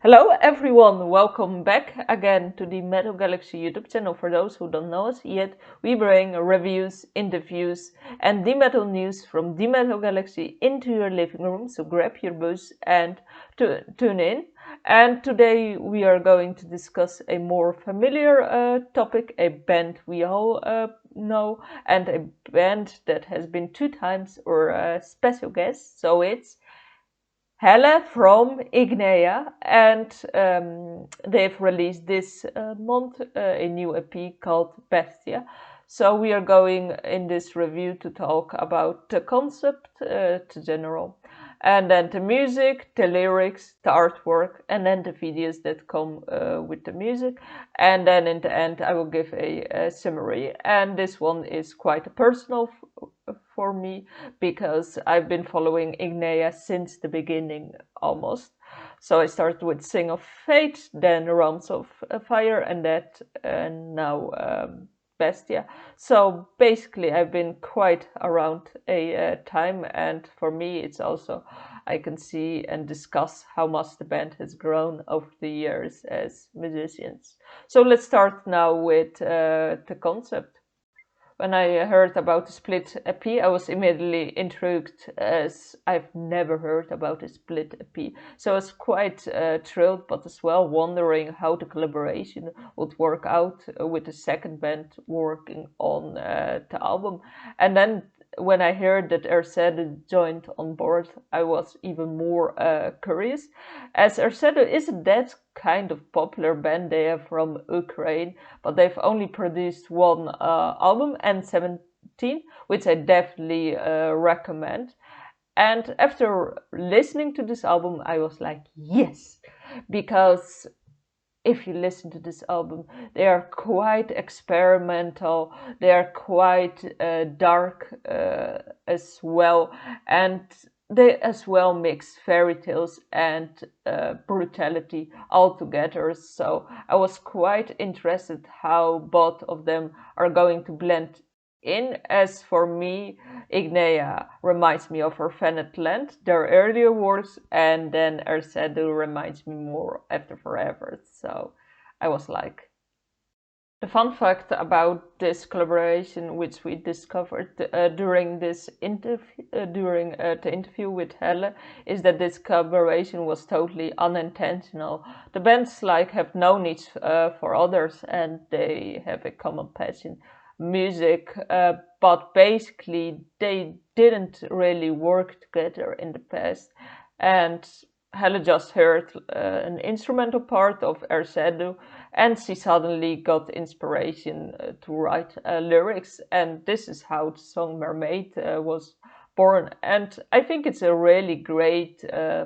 Hello everyone, welcome back again to the Metal Galaxy YouTube channel. For those who don't know us yet, we bring reviews, interviews and the metal news from the Metal Galaxy into your living room. So grab your booze and tune in. And today we are going to discuss a more familiar topic, a band we all know, and a band that has been 2 times our special guest. So it's Helle from IGNEA, and they've released this month a new EP called Bestia. So we are going in this review to talk about the concept, the general, and then the music, the lyrics, the artwork, and then the videos that come with the music. And then in the end, I will give a summary. And this one is quite personal for me because I've been following IGNEA since the beginning almost. So I started with Sing of Fate, then Realms of Fire, and now Bestia. So basically, I've been quite around a time, and for me, it's also I can see and discuss how much the band has grown over the years as musicians. So let's start now with the concept. When I heard about the split EP, I was immediately intrigued as I've never heard about a split EP. So I was quite thrilled, but as well wondering how the collaboration would work out with the second band working on the album. And then when I heard that Ersedu joined on board, I was even more curious, as Ersedu isn't that kind of popular band. They are from Ukraine, but they've only produced one album, and 17, which I definitely recommend. And after listening to this album, I was like, yes, because if you listen to this album, they are quite experimental, they are quite dark as well, and they as well mix fairy tales and brutality all together. So I was quite interested how both of them are going to blend in. As for me, IGNEA reminds me of Orphaned Land, their earlier works, and then Ersedu reminds me more After Forever. So I was like, the fun fact about this collaboration, which we discovered during this interview, during the interview with Helle, is that this collaboration was totally unintentional. The bands have no needs for others, and they have a common passion, music. But basically, they didn't really work together in the past, and Helle just heard an instrumental part of Ersedu, and she suddenly got inspiration to write lyrics, and this is how the song Mermaid was born. And I think it's a really great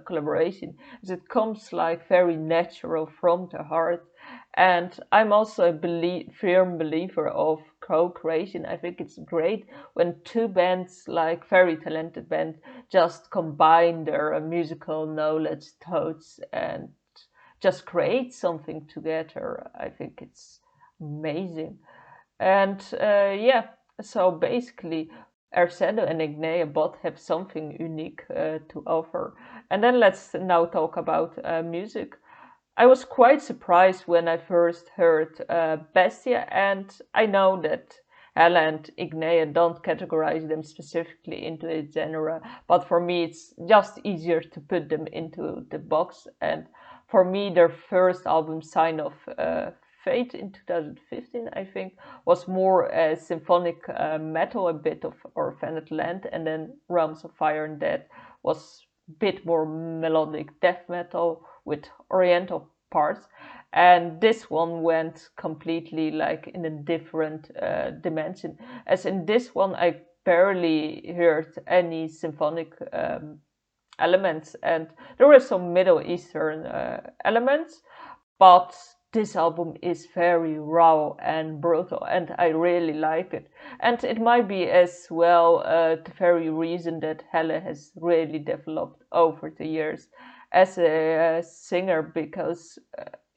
collaboration, as it comes very natural from the heart. And I'm also a firm believer of co-creation. I think it's great when two bands, very talented bands, just combine their musical knowledge, thoughts, and just create something together. I think it's amazing. And yeah, so basically, Ersedu and IGNEA both have something unique to offer. And then let's now talk about music. I was quite surprised when I first heard Bestia, and I know that Helle and IGNEA don't categorize them specifically into a genre, but for me it's just easier to put them into the box. And for me, their first album, Sign of Fate, in 2015, I think, was more symphonic metal, a bit of Orphaned Land, and then Realms of Fire and Death was a bit more melodic death metal with oriental parts. And this one went completely in a different dimension, as in this one I barely heard any symphonic elements, and there were some Middle Eastern elements, but this album is very raw and brutal, and I really like it. And it might be as well the very reason that Helle has really developed over the years as a singer, because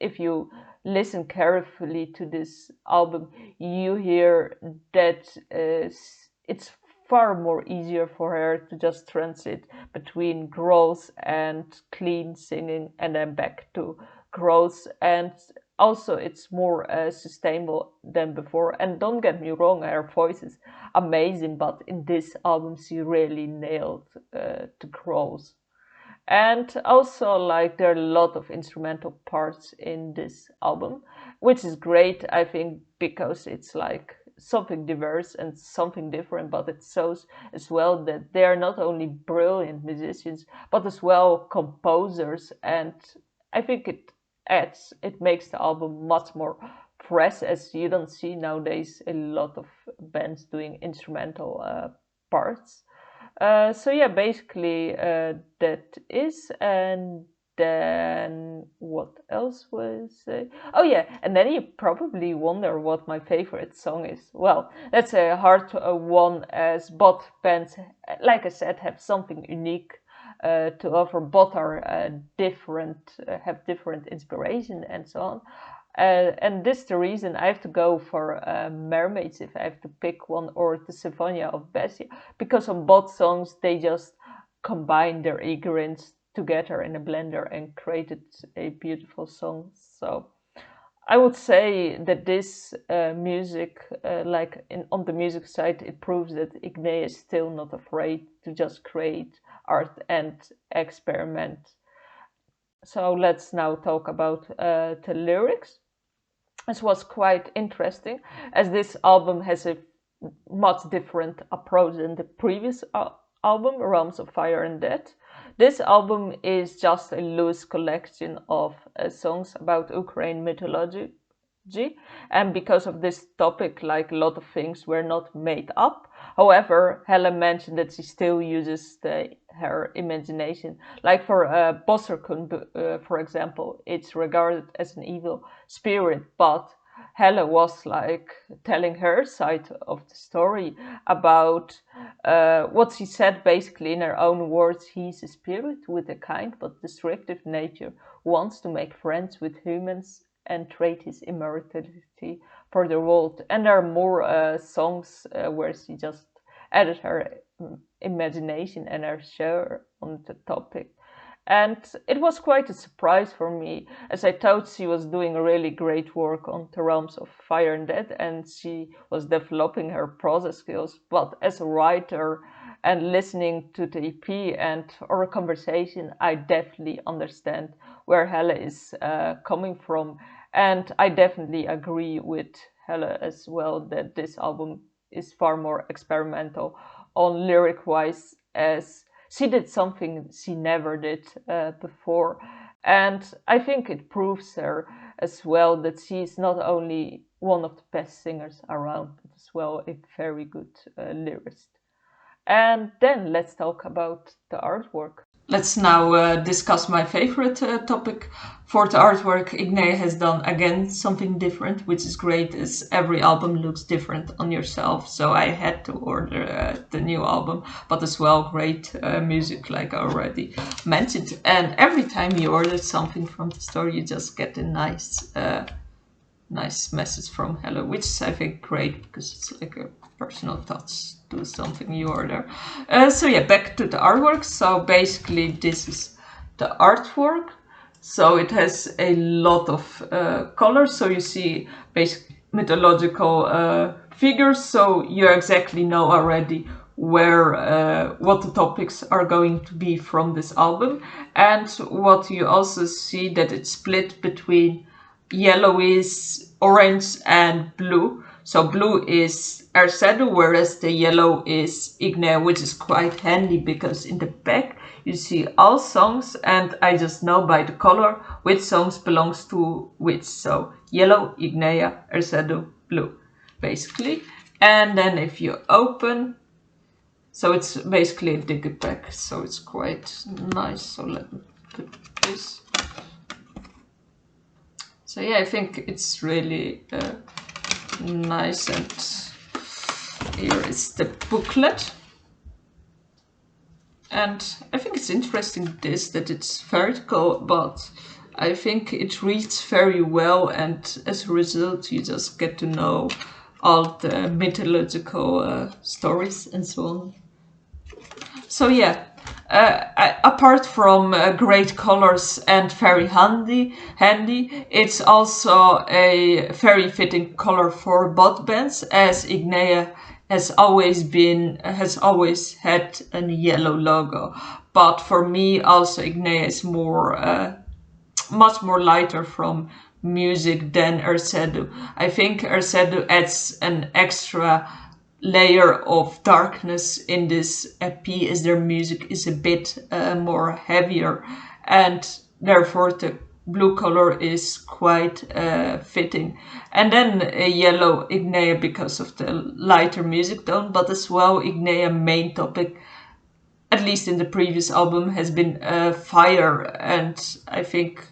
if you listen carefully to this album, you hear that it's far more easier for her to just transit between growls and clean singing and then back to growls, and also it's more sustainable than before. And don't get me wrong, her voice is amazing, but in this album she really nailed the growls. And also, like, there are a lot of instrumental parts in this album, which is great, I think, because it's like something diverse and something different, but it shows as well that they are not only brilliant musicians, but as well composers. And I think it makes the album much more fresh, as you don't see nowadays a lot of bands doing instrumental parts. So yeah, basically that is, and then what else was? Oh yeah, and then you probably wonder what my favorite song is. Well, that's a hard one, as both bands, like I said, have something unique to offer. Both are different, have different inspiration and so on. And this is the reason I have to go for Mermaids if I have to pick one, or the Symphonia of Bestia, because on both songs they just combine their ingredients together in a blender and created a beautiful song. So I would say that this music, on the music side, it proves that IGNEA is still not afraid to just create art and experiment. So let's now talk about the lyrics. This was quite interesting, as this album has a much different approach than the previous album, Realms of Fire and Death. This album is just a loose collection of songs about Ukrainian mythology, and because of this topic, like, a lot of things were not made up. However, Helle mentioned that she still uses her imagination. Like for Bosorkun, for example, it's regarded as an evil spirit, but Helle was like telling her side of the story about what she said basically in her own words. He's a spirit with a kind but destructive nature, who wants to make friends with humans and trade his immortality for the world. And there are more songs where she just added her imagination and her share on the topic. And it was quite a surprise for me, as I thought she was doing really great work on the Realms of Fire and Death, and she was developing her prose skills. But as a writer and listening to the EP and our conversation, I definitely understand where Helle is coming from. And I definitely agree with Helle as well that this album is far more experimental on lyric-wise, as she did something she never did before. And I think it proves her as well that she is not only one of the best singers around, but as well a very good lyricist. And then let's talk about the artwork. Let's now discuss my favorite topic. For the artwork, IGNEA has done again something different, which is great, as every album looks different on yourself. So I had to order the new album, but as well great music, like I already mentioned. And every time you order something from the store, you just get a nice message from Helle, which is, I think, great, because it's like a personal touch to something you order. So yeah, back to the artwork. So basically this is the artwork. So it has a lot of colors. So you see basic mythological figures. So you exactly know already where what the topics are going to be from this album. And what you also see, that it's split between yellow is orange and blue. So blue is Ersedu, whereas the yellow is IGNEA, which is quite handy because in the back you see all songs, and I just know by the color which songs belongs to which. So yellow, IGNEA, Ersedu, blue, basically. And then if you open, so it's basically a digipack, so it's quite nice. So let me put this. So yeah, I think it's really nice. And here is the booklet. And I think it's interesting that it's vertical, but I think it reads very well, and as a result you just get to know all the mythological stories and so on. So yeah, apart from great colors and very handy, it's also a very fitting color for bot bands, as IGNEA has always had a yellow logo. But for me, also IGNEA is much more lighter from music than Ersedu. I think Ersedu adds an extra layer of darkness in this EP, as their music is a bit more heavier, and therefore the blue color is quite fitting. And then yellow IGNEA because of the lighter music tone, but as well IGNEA main topic, at least in the previous album, has been fire, and I think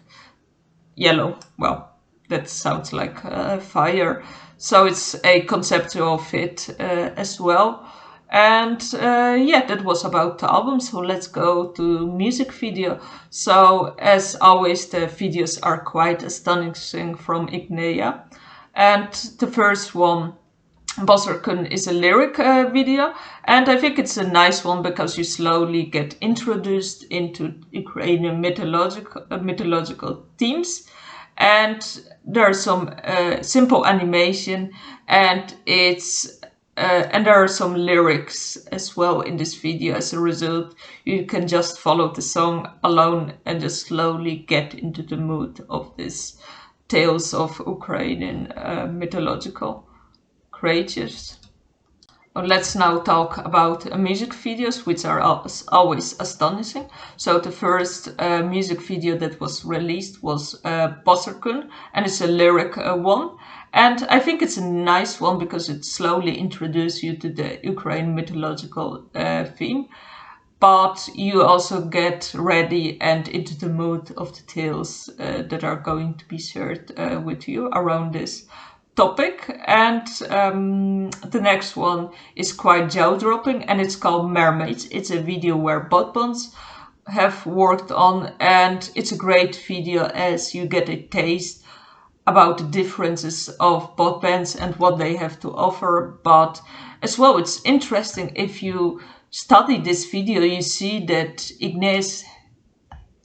yellow, well, that sounds like fire. So it's a conceptual fit as well. And yeah, that was about the album. So let's go to music video. So as always, the videos are quite astonishing from IGNEA. And the first one, Bosorkun, is a lyric video, and I think it's a nice one because you slowly get introduced into Ukrainian mythological themes, and there's some simple animation, and and there are some lyrics as well in this video. As a result, you can just follow the song alone and just slowly get into the mood of this tales of Ukrainian mythological creatures. Let's now talk about music videos, which are always astonishing. So the first music video that was released was Bosorkun, and it's a lyric one. And I think it's a nice one because it slowly introduces you to the Ukrainian mythological theme. But you also get ready and into the mood of the tales that are going to be shared with you around this topic. And the next one is quite jaw-dropping, and it's called Mermaids. It's a video where bot bands have worked on, and it's a great video as you get a taste about the differences of bot bands and what they have to offer. But as well, it's interesting, if you study this video, you see that IGNEA'S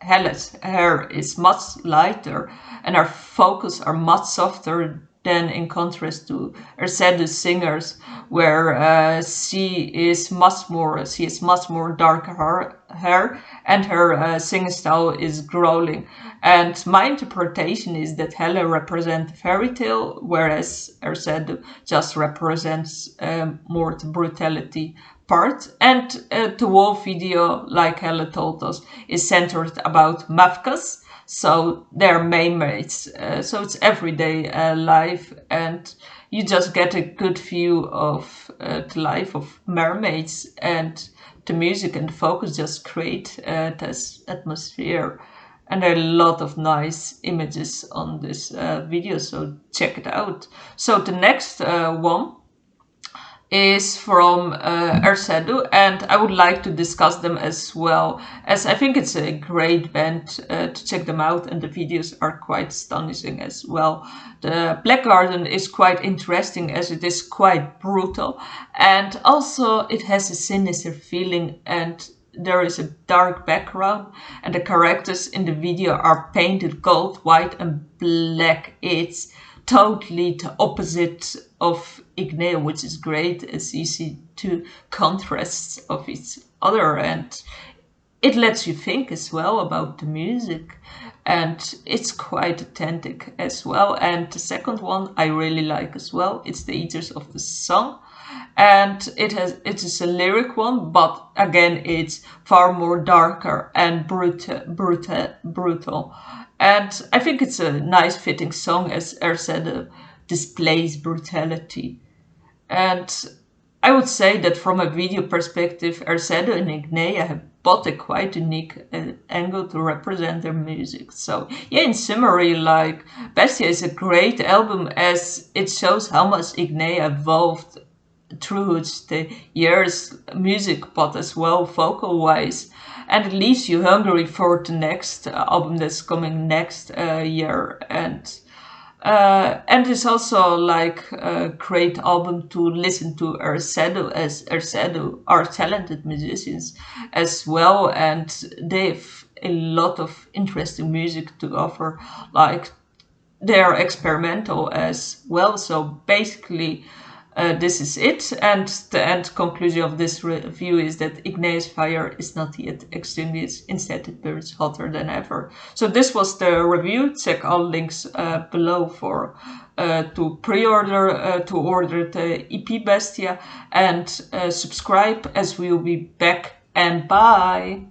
Helle's hair is much lighter and her vocals are much softer than in contrast to Ersedu's singers, where she has much more darker hair, and her singing style is growling. And my interpretation is that Helle represents fairy tale, whereas Ersedu just represents more the brutality part. And the whole video, like Helle told us, is centered about mafkas. So they're mermaids, so it's everyday life, and you just get a good view of the life of mermaids, and the music and the focus just create this atmosphere. And there are a lot of nice images on this video, so check it out. So the next one is from Ersedu, and I would like to discuss them as well, as I think it's a great band to check them out, and the videos are quite astonishing as well. The Black Garden is quite interesting as it is quite brutal, and also it has a sinister feeling, and there is a dark background, and the characters in the video are painted gold, white and black. It's totally the opposite of IGNEA, which is great as you see two contrasts of each other, and it lets you think as well about the music, and it's quite authentic as well. And the second one I really like as well. It's the Eaters of the Song, and it is a lyric one, but again it's far more darker and brutal. And I think it's a nice fitting song as Ersedu displays brutality. And I would say that from a video perspective, Ersedu and IGNEA have both a quite unique angle to represent their music. So yeah, in summary, like, Bestia is a great album as it shows how much IGNEA evolved through the years, music, but as well vocal wise. And it leaves you hungry for the next album that's coming next year. And And it's also like a great album to listen to Ersedu, as Ersedu are talented musicians as well, and they have a lot of interesting music to offer. Like they're experimental as well. So basically, this is it. And the end conclusion of this review is that IGNEA'S fire is not yet extinguished. Instead, it burns hotter than ever. So this was the review. Check all links below for to pre-order, to order the EP Bestia, and subscribe, as we'll be back. And bye.